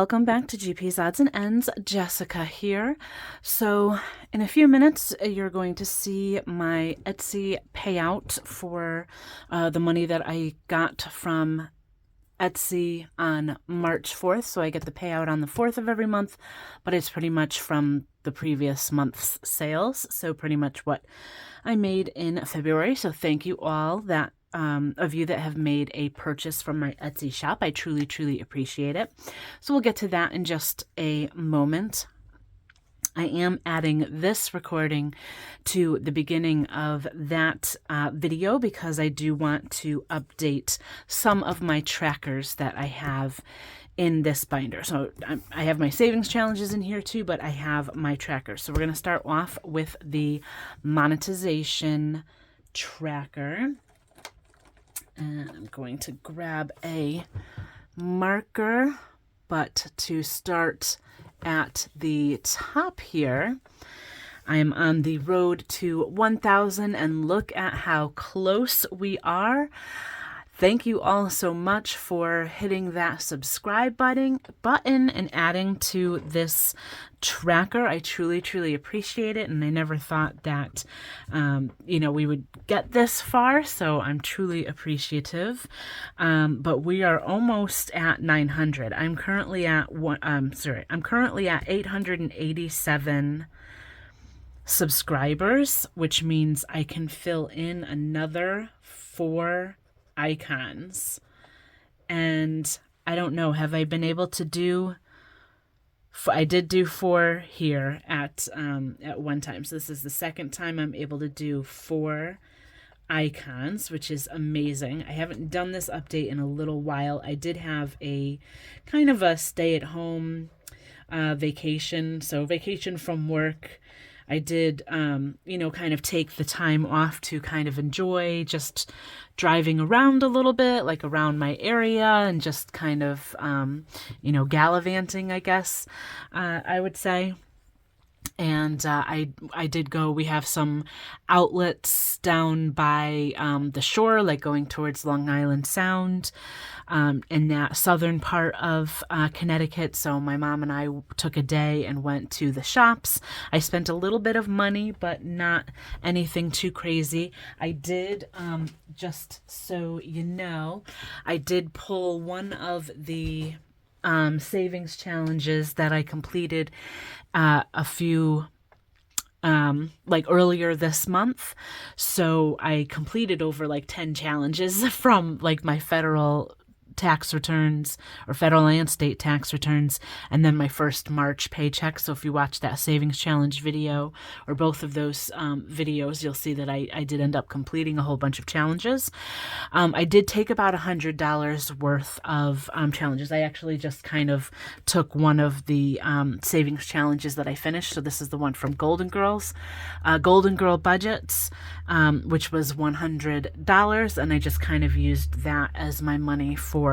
welcome back to GP's Odds and Ends. Jessica here. So in a few minutes, you're going to see my Etsy payout for the money that I got from Etsy on March 4th. So I get the payout on the 4th of every month, but it's pretty much from the previous month's sales. So pretty much what I made in February. So thank you all of you that have made a purchase from my Etsy shop. I truly, truly appreciate it. So we'll get to that in just a moment. I am adding this recording to the beginning of that video because I do want to update some of my trackers that I have in this binder. So I have my savings challenges in here too, but I have my trackers. So we're going to start off with the monetization tracker. And I'm going to grab a marker, but to start at the top here, I am on the road to 1,000 and look at how close we are. Thank you all so much for hitting that subscribe button and adding to this tracker. I truly, truly appreciate it. And I never thought that, we would get this far. So I'm truly appreciative. But we are almost at 900. I'm currently at I'm currently at 887 subscribers, which means I can fill in another 4 icons. And I don't know, have I been able to do, I did do 4 here at one time. So this is the second time I'm able to do 4 icons, which is amazing. I haven't done this update in a little while. I did have a kind of a stay-at-home vacation. So vacation from work. I did, kind of take the time off to kind of enjoy just driving around a little bit, like around my area, and just kind of, gallivanting, I guess, I would say. And I did go, we have some outlets down by the shore, like going towards Long Island Sound, in that southern part of Connecticut. So my mom and I took a day and went to the shops. I spent a little bit of money, but not anything too crazy. I did, just so you know, I did pull one of the savings challenges that I completed a few earlier this month. So I completed over 10 challenges from my federal tax returns or federal and state tax returns, and then my first March paycheck. So if you watch that savings challenge video or both of those videos, you'll see that I did end up completing a whole bunch of challenges. I did take about $100 worth of challenges. I actually just kind of took one of the savings challenges that I finished. So this is the one from Golden Girls, Golden Girl Budgets, which was $100, and I just kind of used that as my money for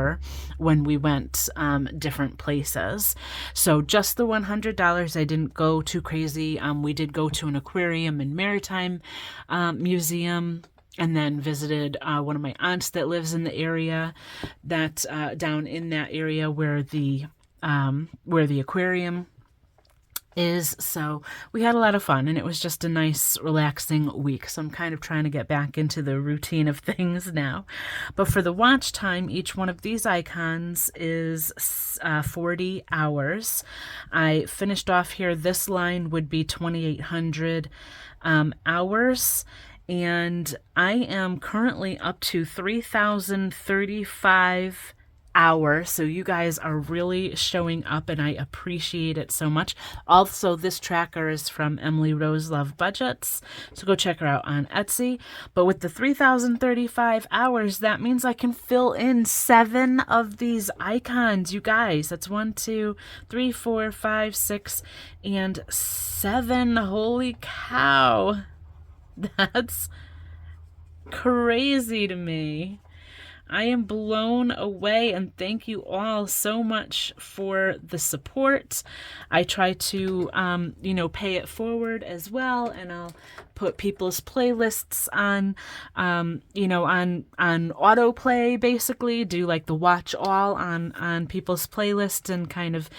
when we went different places. So just the $100. I didn't go too crazy. We did go to an aquarium and maritime museum, and then visited one of my aunts that lives in the area, that down in that area where the aquarium is. So we had a lot of fun, and it was just a nice relaxing week. So I'm kind of trying to get back into the routine of things now. But for the watch time, each one of these icons is 40 hours. I finished off here. This line would be 2,800 hours. And I am currently up to 3,035 hours. So you guys are really showing up, and I appreciate it so much. Also, this tracker is from Emily Rose Love Budgets, so go check her out on Etsy. But with the 3,035 hours, that means I can fill in 7 of these icons. You guys, that's 1, 2, 3, 4, 5, 6, and 7. Holy cow. That's crazy to me. I am blown away, and thank you all so much for the support. I try to, pay it forward as well, and I'll put people's playlists on, on autoplay, basically, do like the watch all on people's playlists and kind of,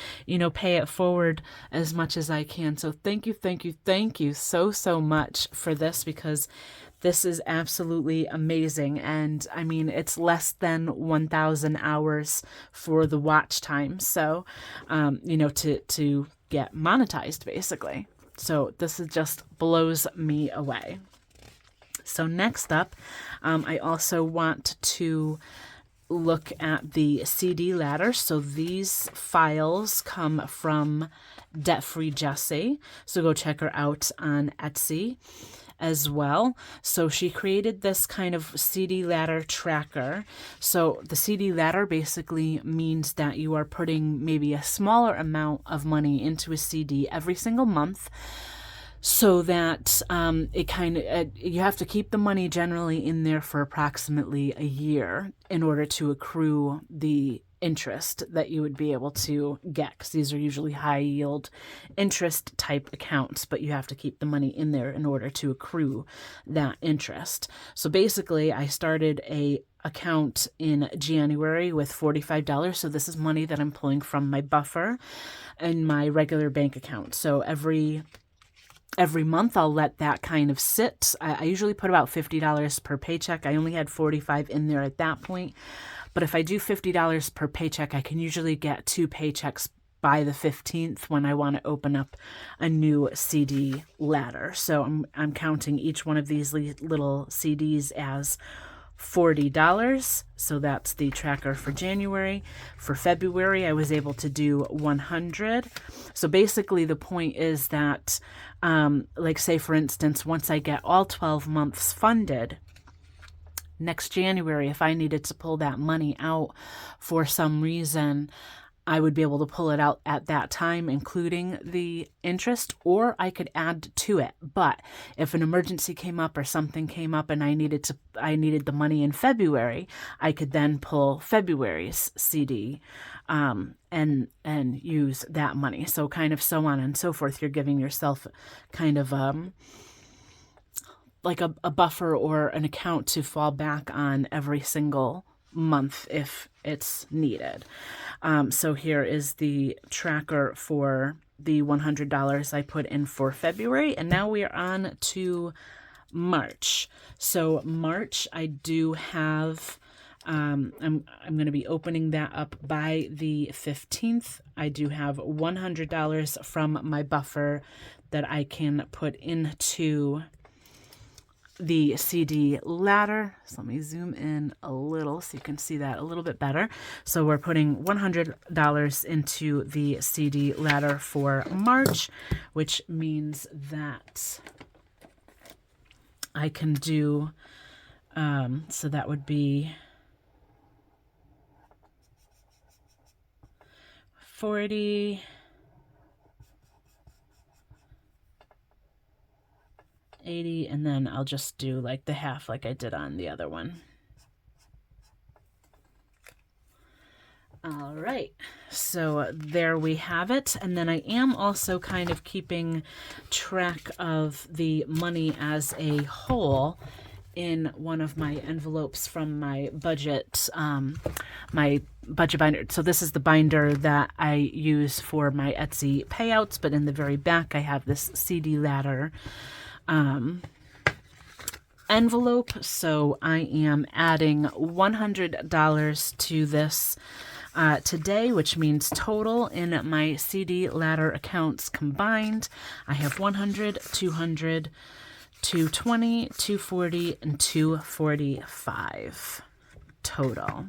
pay it forward as much as I can. So thank you so much for this, because this is absolutely amazing. And I mean, it's less than 1,000 hours for the watch time. So, to get monetized, basically. So this is just blows me away. So next up, I also want to look at the CD ladder. So these files come from Debt Free Jessie. So go check her out on Etsy as well. So she created this kind of CD ladder tracker. So the CD ladder basically means that you are putting maybe a smaller amount of money into a CD every single month, so that you have to keep the money generally in there for approximately a year in order to accrue the interest that you would be able to get, because these are usually high yield interest type accounts, but you have to keep the money in there in order to accrue that interest. So basically, I started a account in January with $45. So this is money that I'm pulling from my buffer and my regular bank account. So every month I'll let that kind of sit. I usually put about $50 per paycheck. I only had 45 in there at that point. But if I do $50 per paycheck, I can usually get 2 paychecks by the 15th when I want to open up a new CD ladder. So I'm counting each one of these little CDs as $40. So that's the tracker for January. For February, I was able to do 100. So basically the point is that, like say for instance, once I get all 12 months funded, next January, if I needed to pull that money out for some reason, I would be able to pull it out at that time, including the interest, or I could add to it. But if an emergency came up or something came up and I needed the money in February, I could then pull February's CD and use that money. So kind of so on and so forth. You're giving yourself kind of like a buffer or an account to fall back on every single month if it's needed. So here is the tracker for the $100 I put in for February, and now we are on to March. So March, I do have, I'm going to be opening that up by the 15th. I do have $100 from my buffer that I can put into the CD ladder. So let me zoom in a little so you can see that a little bit better. So we're putting $100 into the CD ladder for March, which means that I can do, so that would be 40, 80, and then I'll just do like the half like I did on the other one. All right, so there we have it. And then I am also kind of keeping track of the money as a whole in one of my envelopes from my budget binder. So this is the binder that I use for my Etsy payouts, but in the very back I have this CD ladder envelope. So I am adding $100 to this today, which means total in my CD ladder accounts combined, I have 100, 200, 220, 240, and 245 total.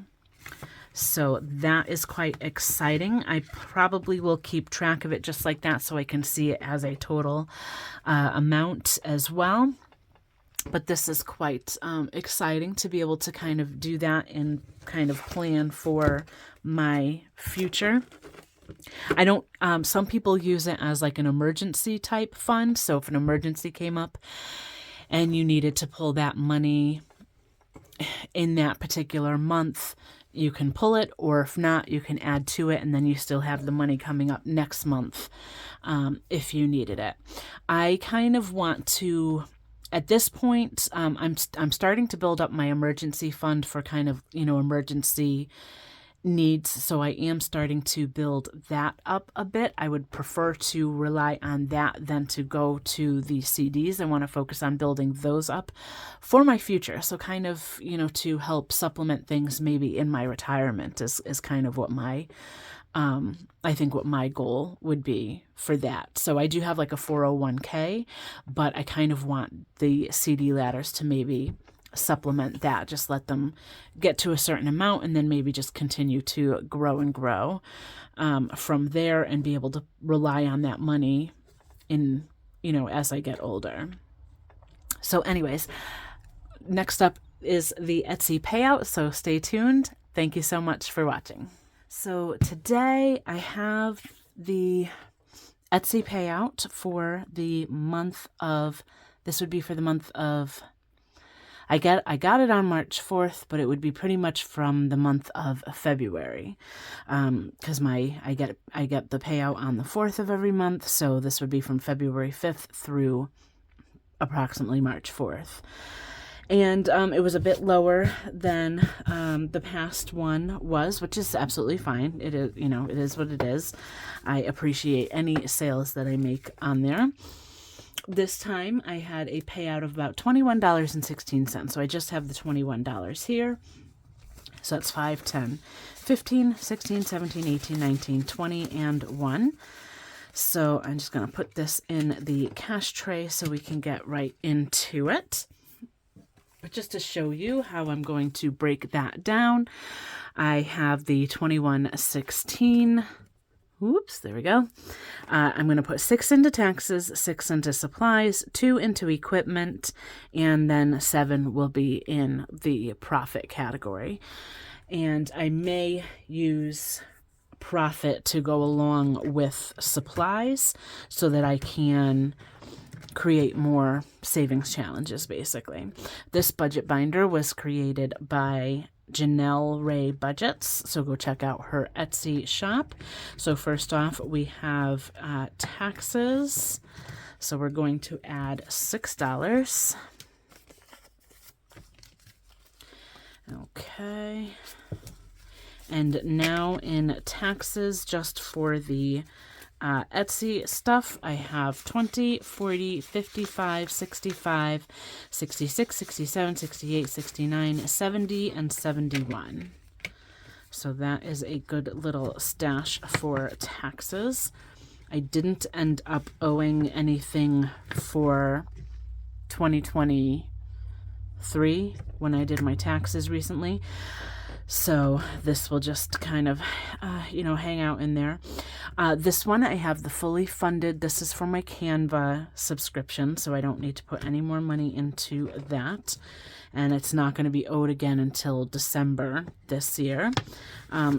So that is quite exciting. I probably will keep track of it just like that so I can see it as a total amount as well. But this is quite exciting to be able to kind of do that and kind of plan for my future. I don't, some people use it as like an emergency type fund. So if an emergency came up and you needed to pull that money in that particular month, you can pull it, or if not, you can add to it, and then you still have the money coming up next month if you needed it. I kind of want to, at this point, I'm starting to build up my emergency fund for kind of, emergency needs. So I am starting to build that up a bit. I would prefer to rely on that than to go to the CDs. I want to focus on building those up for my future. So kind of, to help supplement things maybe in my retirement is kind of what my, I think what my goal would be for that. So I do have like a 401k, but I kind of want the CD ladders to maybe supplement that, just let them get to a certain amount and then maybe just continue to grow and grow from there, and be able to rely on that money in, as I get older. So anyways, next up is the Etsy payout, so stay tuned. Thank you so much for watching. So today I have the Etsy payout for the month of, this would be for the month of, I got it on March 4th, but it would be pretty much from the month of February, because I get the payout on the 4th of every month, so this would be from February 5th through approximately March 4th. And it was a bit lower than the past one was, which is absolutely fine. It is, it is what it is. I appreciate any sales that I make on there. This time I had a payout of about $21.16. So I just have the $21 here. So that's 5, 10, 15, 16, 17, 18, 19, 20, and 1. So I'm just going to put this in the cash tray so we can get right into it. But just to show you how I'm going to break that down, I have the 21.16. Oops, there we go. I'm going to put 6 into taxes, 6 into supplies, 2 into equipment, and then 7 will be in the profit category. And I may use profit to go along with supplies so that I can create more savings challenges, basically. This budget binder was created by Janelle Ray Budgets, so go check out her Etsy shop. So first off, we have taxes. So we're going to add $6. Okay. And now in taxes, just for the Etsy stuff, I have 20, 40, 55, 65, 66, 67, 68, 69, 70, and 71. So that is a good little stash for taxes. I didn't end up owing anything for 2023 when I did my taxes recently. So this will just kind of, hang out in there. This one, I have the fully funded. This is for my Canva subscription, so I don't need to put any more money into that. And it's not going to be owed again until December this year.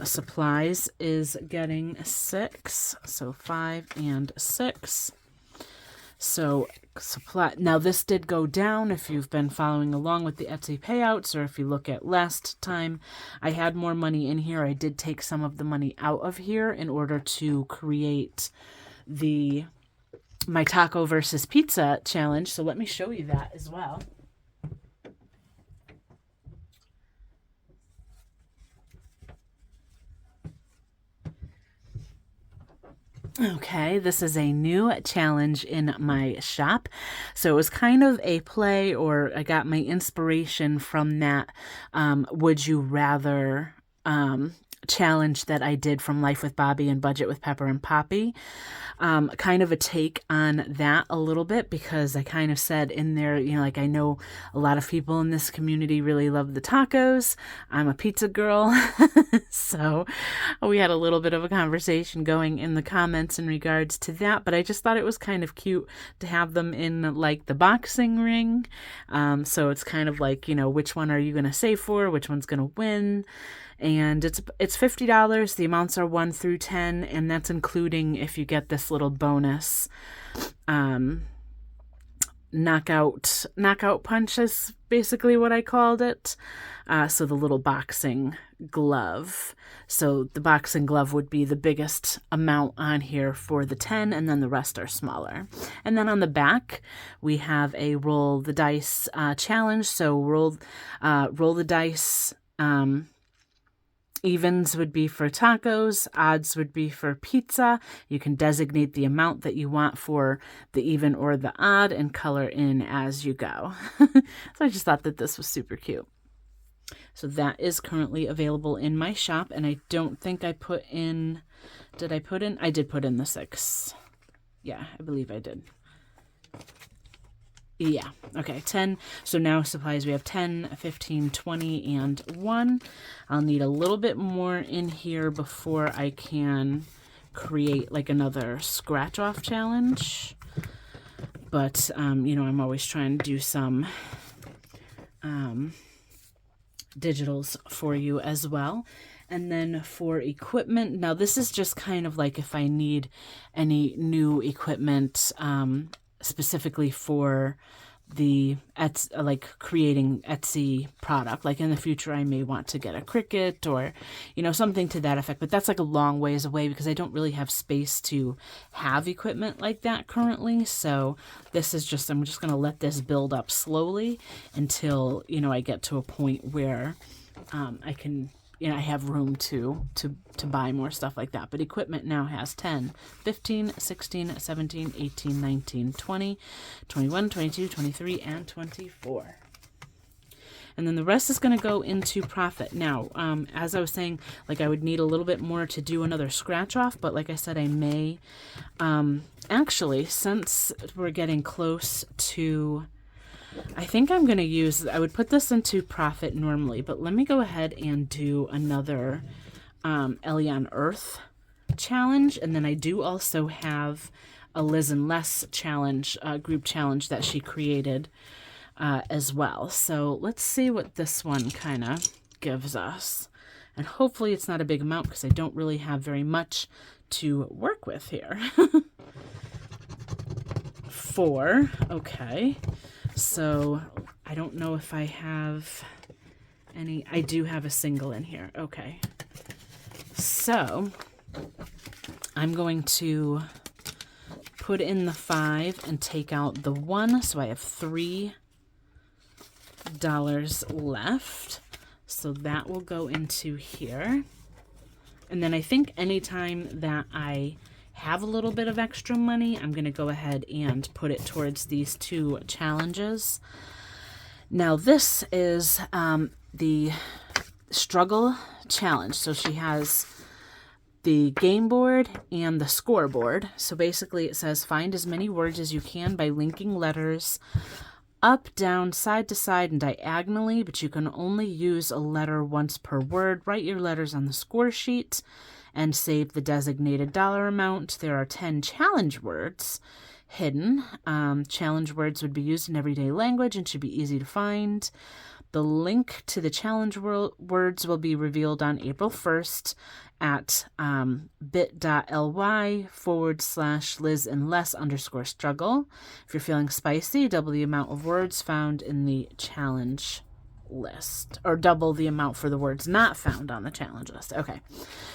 Supplies is getting 6, so 5 and 6. So supply, now this did go down if you've been following along with the Etsy payouts, or if you look at last time, I had more money in here. I did take some of the money out of here in order to create my taco versus pizza challenge. So let me show you that as well. Okay, this is a new challenge in my shop. So it was kind of a play, or I got my inspiration from that Would You Rather challenge that I did from Life with Bobby and Budget with Pepper and Poppy. Kind of a take on that a little bit, because I kind of said in there, I know a lot of people in this community really love the tacos. I'm a pizza girl. So we had a little bit of a conversation going in the comments in regards to that, but I just thought it was kind of cute to have them in like the boxing ring. So it's kind of like, which one are you going to save for? Which one's going to win? And it's $50. The amounts are 1 through 10, and that's including if you get this little bonus knockout punch is basically what I called it. So the little boxing glove. So the boxing glove would be the biggest amount on here for the 10, and then the rest are smaller. And then on the back, we have a roll the dice challenge. So roll the dice. Evens would be for tacos, odds would be for pizza. You can designate the amount that you want for the even or the odd and color in as you go. So I just thought that this was super cute. So that is currently available in my shop, and I don't think I put in, I did put in the 6. Yeah, I believe I did. Yeah, okay, 10. So now supplies, we have 10, 15, 20, and 1. I'll need a little bit more in here before I can create like another scratch off challenge. But, you know, I'm always trying to do some digitals for you as well. And then for equipment, now this is just kind of like if I need any new equipment, specifically for the like creating Etsy product. Like in the future, I may want to get a Cricut or, you know, something to that effect. But that's like a long ways away because I don't really have space to have equipment like that currently. So this is just, I'm just going to let this build up slowly until, you know, I get to a point where I can, you know, I have room to buy more stuff like that. But equipment now has 10, 15, 16, 17, 18, 19, 20, 21, 22, 23, and 24. And then the rest is going to go into profit. Now, as I was saying, like I would need a little bit more to do another scratch off, but like I said, I may, actually, since we're getting close to, I think I'm going to use, I would put this into profit normally, but let me go ahead and do another Ellie on Earth challenge. And then I do also have a Liz and Les challenge, group challenge that she created as well. So let's see what this one kind of gives us. And hopefully it's not a big amount because I don't really have very much to work with here. 4, okay. So I don't know if I have any, I do have a single in here. Okay. So I'm going to put in the 5 and take out the 1. So I have $3 left. So that will go into here. And then I think anytime that I have a little bit of extra money, I'm going to go ahead and put it towards these 2 challenges. Now this is the struggle challenge. So she has the game board and the scoreboard. So basically it says find as many words as you can by linking letters up, down, side to side, and diagonally, but you can only use a letter once per word. Write your letters on the score sheet and save the designated dollar amount. There are 10 challenge words hidden. Challenge words would be used in everyday language and should be easy to find. The link to the challenge words will be revealed on April 1st at bit.ly/Liz and Les_struggle. If you're feeling spicy, double the amount of words found in the challenge list, or double the amount for the words not found on the challenge list. Okay,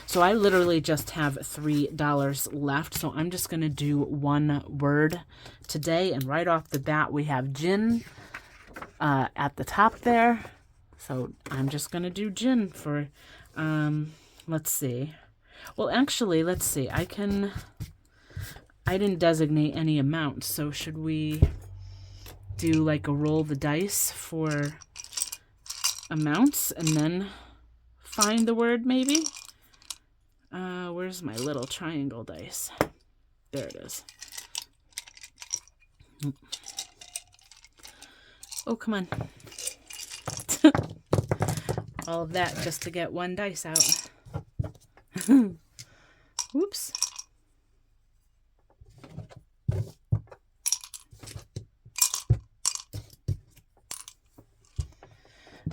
so I literally just have $3 left, so I'm just going to do 1 word today, and right off the bat we have gin at the top there, so I'm just going to do gin for let's see. Well, actually, let's see. I didn't designate any amount, so should we do like a roll the dice for amounts and then find the word maybe? Where's my little triangle dice? There it is. Oh, come on. All of that just to get 1 dice out. Whoops.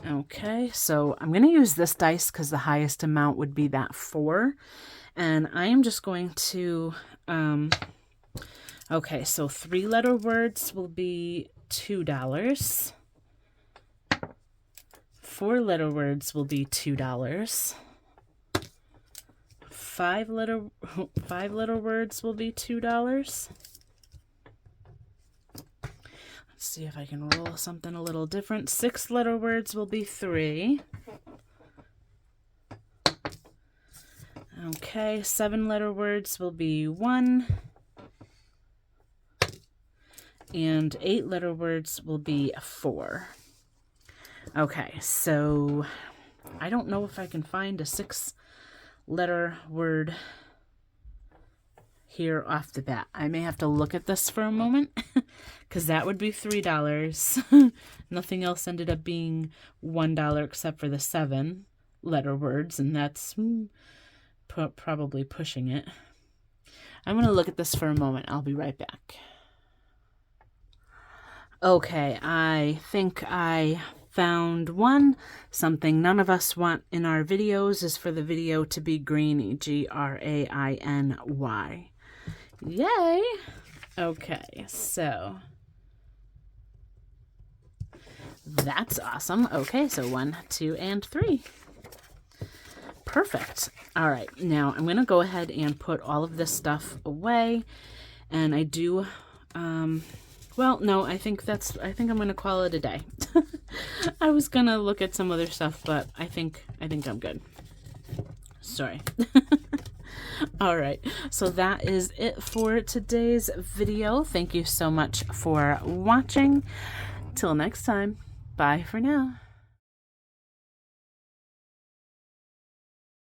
Okay, so I'm going to use this dice because the highest amount would be that 4. And I am just going to, Okay, so 3-letter words will be $2. 4-letter words will be $2. 5-letter words will be $2. Let's see if I can roll something a little different. 6-letter words will be $3. Okay, 7-letter words will be $1. And 8-letter words will be $4. Okay, so I don't know if I can find a 6-letter word here off the bat. I may have to look at this for a moment because that would be $3. Nothing else ended up being $1 except for the 7-letter words, and that's probably pushing it. I'm going to look at this for a moment. I'll be right back. Okay, I think I found one. Something none of us want in our videos is for the video to be grainy. Grainy. Yay! Okay, so that's awesome. Okay, so 1, 2, and 3. Perfect. All right, now I'm going to go ahead and put all of this stuff away. And I do, well, no, I think I'm going to call it a day. I was going to look at some other stuff, but I think I'm good. Sorry. All right, so that is it for today's video. Thank you so much for watching. Till next time, bye for now.